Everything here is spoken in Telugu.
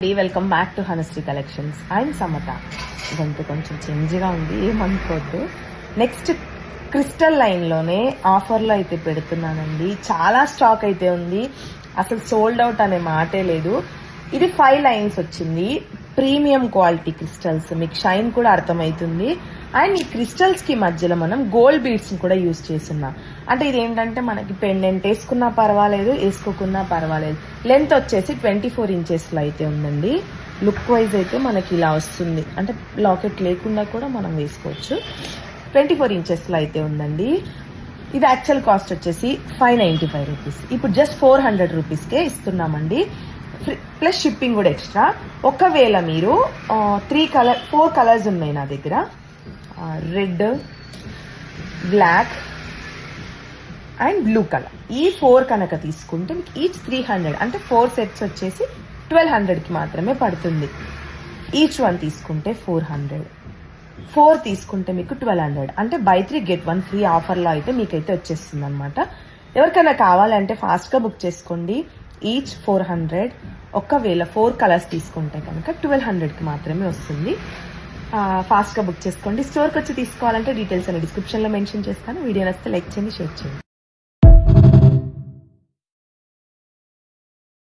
Welcome back to Hanashree collections. I'm Samatha. ఇదంతా కొంచెం చేంజ్గా ఉంది, ఏమనుకోవద్దు. నెక్స్ట్ క్రిస్టల్ లైన్లోనే ఆఫర్లో అయితే పెడుతున్నానండి. చాలా స్టాక్ అయితే ఉంది, అసలు సోల్డ్ అవుట్ అనే మాటే లేదు. ఇది 5 లైన్స్ వచ్చింది, ప్రీమియం క్వాలిటీ క్రిస్టల్స్, మీకు షైన్ కూడా అర్థమవుతుంది. అండ్ ఈ క్రిస్టల్స్ కి మధ్యలో మనం గోల్డ్ బీడ్స్ కూడా యూజ్ చేస్తున్నాం. అంటే ఇది ఏంటంటే మనకి పెండెంట్ వేసుకున్నా పర్వాలేదు, వేసుకోకున్నా పర్వాలేదు. లెంత్ వచ్చేసి 24 ఇంచెస్ లో అయితే ఉందండి. లుక్ వైజ్ అయితే మనకి ఇలా వస్తుంది, అంటే లాకెట్ లేకుండా కూడా మనం వేసుకోవచ్చు. 24 ఇంచెస్ లో అయితే ఉందండి. ఇది యాక్చువల్ కాస్ట్ వచ్చేసి 595 రూపీస్. ఇప్పుడు జస్ట్ 400 రూపీస్కే ఇస్తున్నామండి, ప్లస్ షిప్పింగ్ కూడా ఎక్స్ట్రా. ఒకవేళ మీరు 4 కలర్స్ ఉన్నాయి నా దగ్గర, red, black and blue colour. ఈ 4 కనుక తీసుకుంటే మీకు ఈచ్ 300, అంటే 4 సెట్స్ వచ్చేసి 1200కి మాత్రమే పడుతుంది. ఈచ్ 1 తీసుకుంటే 400, 4 తీసుకుంటే మీకు 1200, అంటే బై 3 get 1 ఫ్రీ ఆఫర్లో అయితే మీకైతే వచ్చేస్తుంది అనమాట. ఎవరికైనా కావాలంటే ఫాస్ట్గా బుక్ చేసుకోండి. ఈచ్ 400. ఒకవేళ 4 కలర్స్ తీసుకుంటే కనుక 1200కి మాత్రమే వస్తుంది. ఫాస్ట్గా బుక్ చేసుకోండి. స్టోర్కి వచ్చి తీసుకోవాలంటే డీటెయిల్స్ అనే డిస్క్రిప్షన్లో మెన్షన్ చేస్తాను. వీడియో నచ్చితే లైక్ చేయండి, షేర్ చేయండి.